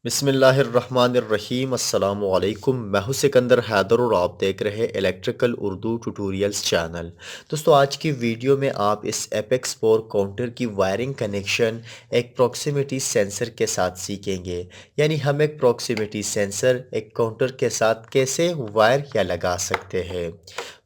बिस्मिल्लाहिर्रहमानिर्रहीम अस्सलामुअलैकुम। मैं हूं सिकंदर हैदर और आप देख रहे हैं इलेक्ट्रिकल उर्दू ट्यूटोरियल्स चैनल। दोस्तों, आज की वीडियो में आप इस एपेक्स पोर काउंटर की वायरिंग कनेक्शन एक प्रॉक्सिमिटी सेंसर के साथ सीखेंगे। यानी हम एक प्रॉक्सिमिटी सेंसर एक काउंटर के साथ कैसे वायर या लगा सकते हैं।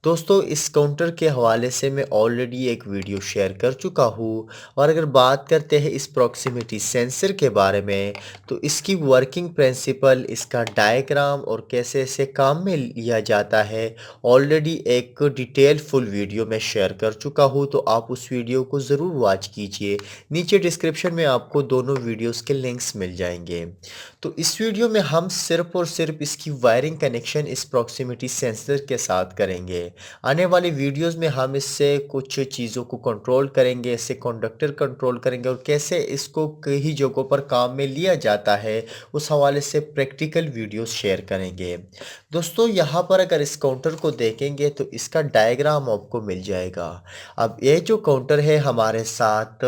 दोस्तों, इस काउंटर के हवाले से मैं ऑलरेडी एक वीडियो शेयर कर चुका हूँ। और अगर बात करते हैं इस प्रॉक्सिमिटी सेंसर के बारे में, तो इसकी वर्किंग प्रिंसिपल, इसका डायग्राम और कैसे इसे काम में लिया जाता है, ऑलरेडी एक डिटेल फुल वीडियो में शेयर कर चुका हूँ। तो आप उस वीडियो को ज़रूर वॉच कीजिए। नीचे डिस्क्रिप्शन में आपको दोनों वीडियोस के लिंक्स मिल जाएंगे। तो इस वीडियो में हम सिर्फ और सिर्फ इसकी वायरिंग कनेक्शन इस प्रॉक्सिमिटी सेंसर के साथ करेंगे। आने वाली वीडियोस में हम इससे कुछ चीज़ों को कंट्रोल करेंगे, इससे कंडक्टर कंट्रोल करेंगे और कैसे इसको कई जगहों पर काम में लिया जाता है, उस हवाले से प्रैक्टिकल वीडियोस शेयर करेंगे। दोस्तों, यहाँ पर अगर इस काउंटर को देखेंगे तो इसका डायग्राम आपको मिल जाएगा। अब ये जो काउंटर है हमारे साथ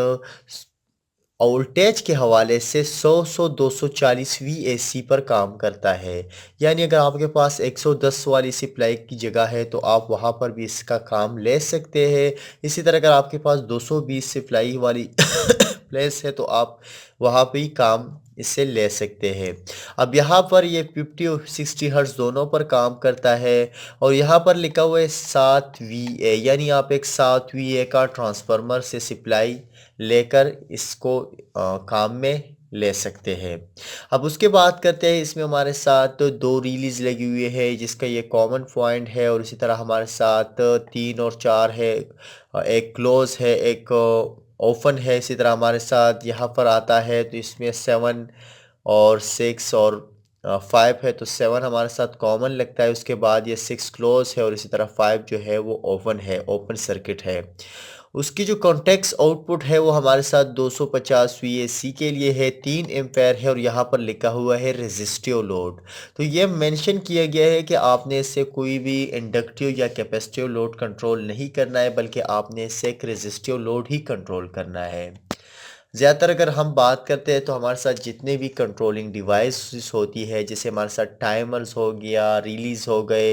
वोल्टेज के हवाले से 100 240 VAC पर काम करता है। यानी अगर आपके पास 110 वाली सप्लाई की जगह है तो आप वहाँ पर भी इसका काम ले सकते हैं। इसी तरह अगर आपके पास 220 सप्लाई वाली प्लेस है तो आप वहाँ पे ही काम इससे ले सकते हैं। अब यहाँ पर ये 50 और 60 हर्ट्ज दोनों पर काम करता है। और यहाँ पर लिखा हुआ है 7 VA, यानी आप एक 7 VA का ट्रांसफार्मर से सप्लाई लेकर इसको काम में ले सकते हैं। अब उसके बाद करते हैं, इसमें हमारे साथ दो रिलीज लगी हुई है जिसका ये कॉमन पॉइंट है। और इसी तरह हमारे साथ 3 और 4 है, एक क्लोज है, एक ओपन है। इसी तरह हमारे साथ यहाँ पर आता है तो इसमें 7 और 6 और 5 है, तो 7 हमारे साथ कॉमन लगता है। उसके बाद ये 6 क्लोज है और इसी तरह 5 जो है वो ओपन है, ओपन सर्किट है। उसकी जो कॉन्टेक्स आउटपुट है वो हमारे साथ 250 VAC के लिए है, 3 एम्पेयर है और यहाँ पर लिखा हुआ है रेजिस्टिव लोड। तो ये मेंशन किया गया है कि आपने इससे कोई भी इंडक्टिव या कैपेसिटिव लोड कंट्रोल नहीं करना है, बल्कि आपने इससे एक रेजिस्टिव लोड ही कंट्रोल करना है। ज़्यादातर अगर हम बात करते हैं तो हमारे साथ जितने भी कंट्रोलिंग डिवाइस होती है, जैसे हमारे साथ टाइमर्स हो गया, रिलीज़ हो गए,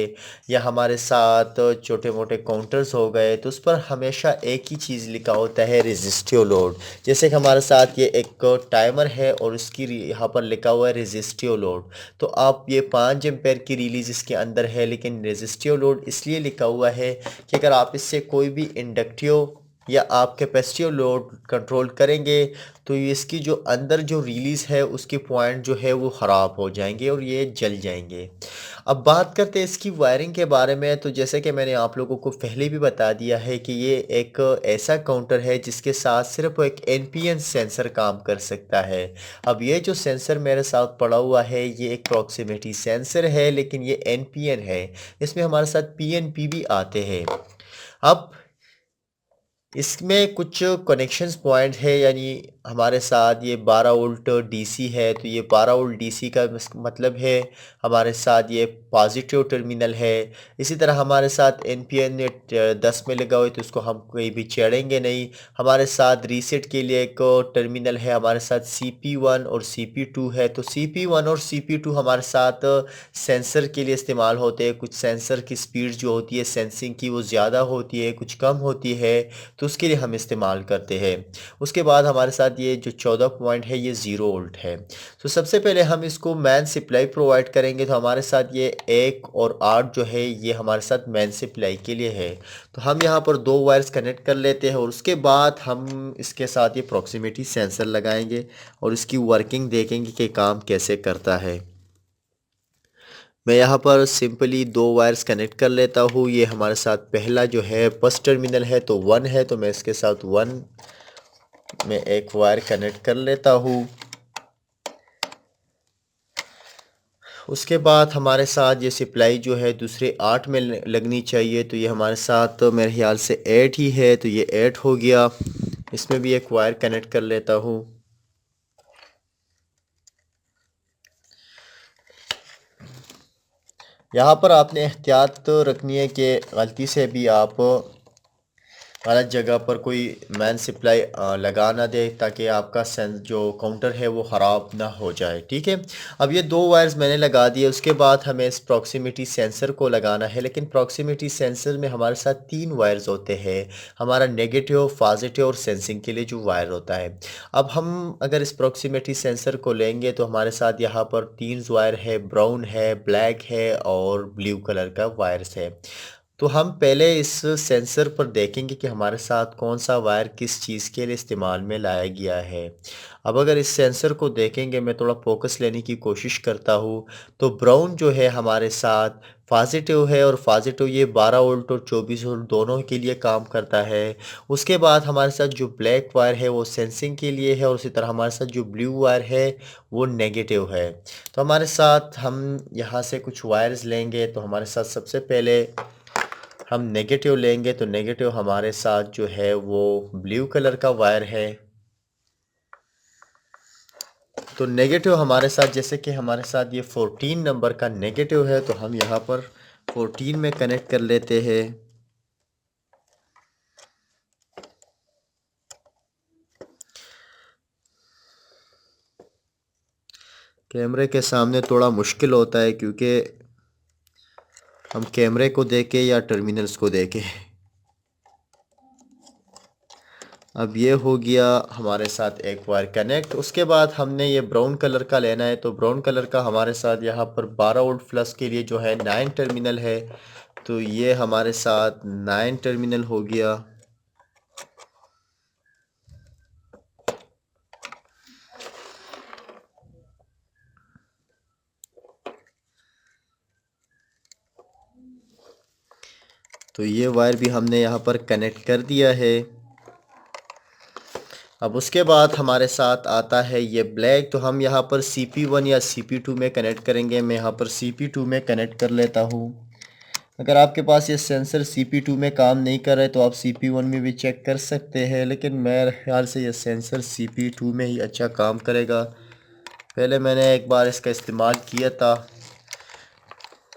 या हमारे साथ छोटे मोटे काउंटर्स हो गए, तो उस पर हमेशा एक ही चीज़ लिखा होता है रेजिस्टिव लोड। जैसे कि हमारे साथ ये एक टाइमर है और इसकी यहाँ पर लिखा हुआ है रेजिस्टिव लोड। तो आप ये 5 एम्पेयर की रिलीज़ इसके अंदर है, लेकिन रेजिस्टिव लोड इसलिए लिखा हुआ है कि अगर आप इससे कोई भी इंडक्टिव या आप कैपेसिटिव लोड कंट्रोल करेंगे तो ये इसकी जो अंदर जो रिलीज़ है उसके पॉइंट जो है वो ख़राब हो जाएंगे और ये जल जाएंगे। अब बात करते हैं इसकी वायरिंग के बारे में। तो जैसे कि मैंने आप लोगों को पहले भी बता दिया है कि ये एक ऐसा काउंटर है जिसके साथ सिर्फ एक NPN सेंसर काम कर सकता है। अब ये जो सेंसर मेरे साथ पड़ा हुआ है ये एक प्रॉक्सिमिटी सेंसर है, लेकिन ये NPN है। इसमें हमारे साथ PNP भी आते हैं। अब इसमें कुछ कनेक्शंस पॉइंट है, यानी हमारे साथ ये 12 वोल्ट DC है, तो ये 12 वोल्ट DC का मतलब है हमारे साथ ये पॉजिटिव टर्मिनल है। इसी तरह हमारे साथ NPN 10 में लगा हुआ है तो उसको हम कहीं भी छेड़ेंगे नहीं। हमारे साथ रीसेट के लिए एक टर्मिनल है, हमारे साथ CP1 और CP2 है। तो CP1 और CP2 हमारे साथ सेंसर के लिए इस्तेमाल होते हैं। कुछ सेंसर की स्पीड जो होती है सेंसिंग की वो ज़्यादा होती है, कुछ कम होती है, तो उसके लिए हम इस्तेमाल करते हैं। उसके बाद हमारे साथ ये जो 14 पॉइंट है ये 0 वोल्ट है। तो सबसे पहले हम इसको मैन सप्लाई प्रोवाइड करेंगे। तो हमारे साथ ये 1 और 8 जो है ये हमारे साथ मैन सप्लाई के लिए है। तो हम यहाँ पर दो वायर्स कनेक्ट कर लेते हैं और उसके बाद हम इसके साथ ये प्रॉक्सिमिटी सेंसर लगाएंगे और इसकी वर्किंग देखेंगे कि काम कैसे करता है। मैं यहाँ पर सिंपली दो वायर्स कनेक्ट कर लेता हूँ। ये हमारे साथ पहला जो है फर्स्ट टर्मिनल है तो 1 है, तो मैं इसके साथ 1 में एक वायर कनेक्ट कर लेता हूँ। उसके बाद हमारे साथ ये सप्लाई जो है दूसरे 8 में लगनी चाहिए, तो ये हमारे साथ मेरे ख्याल से 8 ही है, तो ये 8 हो गया। इसमें भी एक वायर कनेक्ट कर लेता हूँ। यहाँ पर आपने एहतियात रखनी है कि गलती से भी आप गलत जगह पर कोई मेन सप्लाई लगा ना दे, ताकि आपका सेंस जो काउंटर है वो ख़राब ना हो जाए। ठीक है, अब ये दो वायर्स मैंने लगा दिए। उसके बाद हमें इस प्रॉक्सिमिटी सेंसर को लगाना है, लेकिन प्रॉक्सिमिटी सेंसर में हमारे साथ तीन वायर्स होते हैं। हमारा नेगेटिव, पॉजिटिव और सेंसिंग के लिए जो वायर होता है। अब हम अगर इस प्रॉक्सिमिटी सेंसर को लेंगे तो हमारे साथ यहाँ पर तीन वायर है, ब्राउन है, ब्लैक है और ब्लू कलर का वायर्स है। तो हम पहले इस सेंसर पर देखेंगे कि हमारे साथ कौन सा वायर किस चीज़ के लिए इस्तेमाल में लाया गया है। अब अगर इस सेंसर को देखेंगे, मैं थोड़ा फोकस लेने की कोशिश करता हूँ, तो ब्राउन जो है हमारे साथ पॉजिटिव है, और पॉजिटिव ये 12 वोल्ट और 24 वोल्ट दोनों के लिए काम करता है। उसके बाद हमारे साथ जो ब्लैक वायर है वो सेंसिंग के लिए है, और उसी तरह हमारे साथ जो ब्लू वायर है वो नेगेटिव है। तो हमारे साथ हम यहाँ से कुछ वायर्स लेंगे, तो हमारे साथ सबसे पहले हम नेगेटिव लेंगे। तो नेगेटिव हमारे साथ जो है वो ब्लू कलर का वायर है। तो नेगेटिव हमारे साथ, जैसे कि हमारे साथ ये 14 नंबर का नेगेटिव है, तो हम यहाँ पर 14 में कनेक्ट कर लेते हैं। कैमरे के सामने थोड़ा मुश्किल होता है, क्योंकि हम कैमरे को देखे या टर्मिनल्स को देखे। अब ये हो गया हमारे साथ एक वायर कनेक्ट। उसके बाद हमने ये ब्राउन कलर का लेना है। तो ब्राउन कलर का हमारे साथ यहाँ पर 12 वोल्ट प्लस के लिए जो है 9 टर्मिनल है। तो ये हमारे साथ 9 टर्मिनल हो गया। तो ये वायर भी हमने यहाँ पर कनेक्ट कर दिया है। अब उसके बाद हमारे साथ आता है ये ब्लैक। तो हम यहाँ पर CP1 या CP2 में कनेक्ट करेंगे। मैं यहाँ पर CP2 में कनेक्ट कर लेता हूँ। अगर आपके पास ये सेंसर CP2 में काम नहीं कर रहा है तो आप CP1 में भी चेक कर सकते हैं, लेकिन मेरे ख्याल से ये सेंसर CP2 में ही अच्छा काम करेगा। पहले मैंने एक बार इसका इस्तेमाल किया था।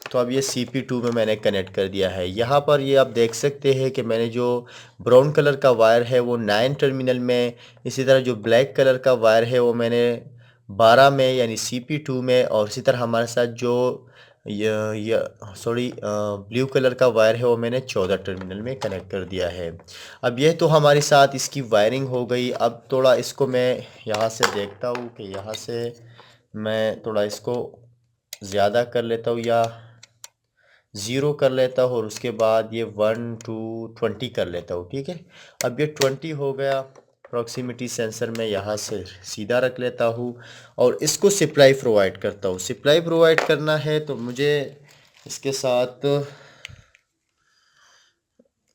तो अब ये CP2 में मैंने कनेक्ट कर दिया है। यहाँ पर ये आप देख सकते हैं कि मैंने जो ब्राउन कलर का वायर है वो 9 टर्मिनल में, इसी तरह जो ब्लैक कलर का वायर है वो मैंने 12 में यानी CP2 में, और इसी तरह हमारे साथ जो ये सॉरी ब्लू कलर का वायर है वो मैंने 14 टर्मिनल में कनेक्ट कर दिया है। अब यह तो हमारे साथ इसकी वायरिंग हो गई। अब थोड़ा इसको मैं यहाँ से देखता हूँ कि यहाँ से मैं थोड़ा इसको ज़्यादा कर लेता हूँ या 0 कर लेता हूँ, और उसके बाद ये 1 2 20 कर लेता हूँ। ठीक है, अब ये 20 हो गया। प्रॉक्सिमिटी सेंसर में यहाँ से सीधा रख लेता हूँ और इसको सप्लाई प्रोवाइड करता हूँ। सप्लाई प्रोवाइड करना है तो मुझे इसके साथ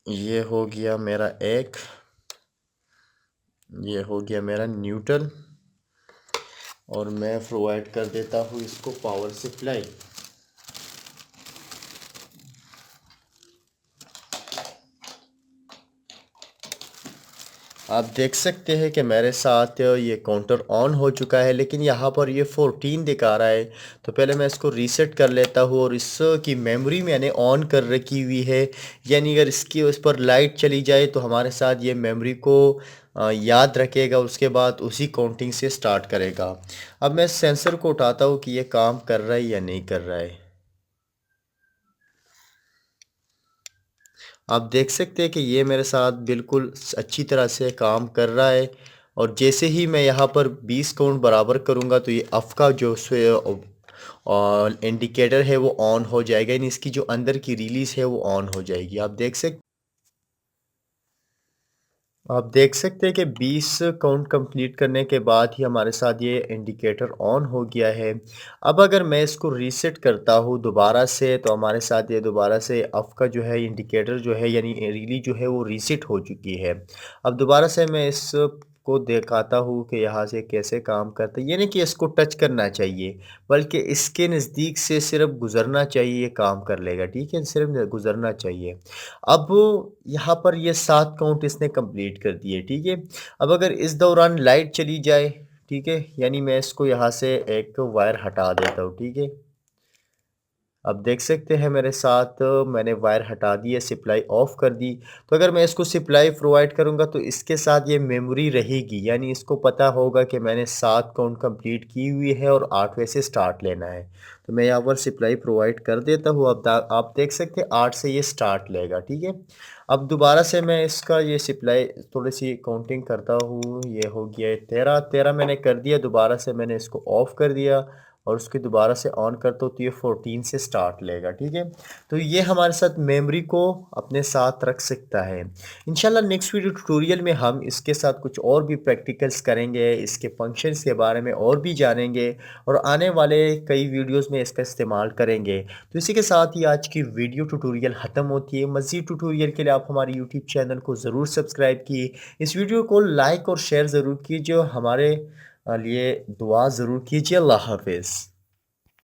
ये हो गया मेरा एक, ये हो गया मेरा न्यूट्रल, और मैं प्रोवाइड कर देता हूँ इसको पावर सप्लाई। आप देख सकते हैं कि मेरे साथ ये काउंटर ऑन हो चुका है, लेकिन यहाँ पर ये 14 दिखा रहा है। तो पहले मैं इसको रीसेट कर लेता हूँ, और इसकी मेमोरी मैंने ऑन कर रखी हुई है, यानी अगर इसकी उस पर लाइट चली जाए तो हमारे साथ ये मेमोरी को याद रखेगा, उसके बाद उसी काउंटिंग से स्टार्ट करेगा। अब मैं सेंसर को उठाता हूँ कि ये काम कर रहा है या नहीं कर रहा है। आप देख सकते हैं कि ये मेरे साथ बिल्कुल अच्छी तरह से काम कर रहा है, और जैसे ही मैं यहाँ पर 20 काउंट बराबर करूँगा तो ये अफ का जो और इंडिकेटर है वो ऑन हो जाएगा, यानी इसकी जो अंदर की रिलीज़ है वो ऑन हो जाएगी। आप देख सकते हैं कि 20 काउंट कंप्लीट करने के बाद ही हमारे साथ ये इंडिकेटर ऑन हो गया है। अब अगर मैं इसको रीसेट करता हूँ दोबारा से, तो हमारे साथ ये दोबारा से अफ का जो है इंडिकेटर जो है यानी रिली जो है वो रीसेट हो चुकी है। अब दोबारा से मैं इसको दिखाता हूँ कि यहाँ से कैसे काम करता है। ये नहीं कि इसको टच करना चाहिए, बल्कि इसके नज़दीक से सिर्फ गुजरना चाहिए, ये काम कर लेगा। ठीक है, सिर्फ गुजरना चाहिए। अब यहाँ पर ये 7 काउंट इसने कंप्लीट कर दिए। ठीक है, अब अगर इस दौरान लाइट चली जाए, ठीक है, यानी मैं इसको यहाँ से एक वायर हटा देता हूँ। ठीक है, अब देख सकते हैं मेरे साथ मैंने वायर हटा दी है, सप्लाई ऑफ कर दी। तो अगर मैं इसको सप्लाई प्रोवाइड करूँगा तो इसके साथ ये मेमोरी रहेगी, यानी इसको पता होगा कि मैंने 7 काउंट कंप्लीट की हुई है और 8वें से स्टार्ट लेना है। तो मैं यहाँ पर सप्लाई प्रोवाइड कर देता हूँ। अब दा आप देख सकते हैं 8 से ये स्टार्ट लेगा, ठीक है। अब दोबारा से मैं इसका ये सप्लाई थोड़ी-सी काउंटिंग करता हूँ, ये हो गया है 13, 13 मैंने कर दिया, दोबारा से मैंने इसको ऑफ कर दिया और उसके दोबारा से ऑन करता हूँ तो ये 14 से स्टार्ट लेगा, ठीक है। तो ये हमारे साथ मेमोरी को अपने साथ रख सकता है। इंशाल्लाह नेक्स्ट वीडियो ट्यूटोरियल में हम इसके साथ कुछ और भी प्रैक्टिकल्स करेंगे, इसके फंक्शंस के बारे में और भी जानेंगे और आने वाले कई वीडियोज़ में इसका इस्तेमाल करेंगे। तो इसी के साथ ही आज की वीडियो ट्यूटोरियल ख़त्म होती है। मज़ीद ट्यूटोरियल के लिए आप हमारे यूट्यूब चैनल को ज़रूर सब्सक्राइब कीजिए। इस वीडियो को लाइक और शेयर ज़रूर कीजिए और हमारे लिए दुआ ज़रूर कीजिए। अल्लाह हाफ़िज़।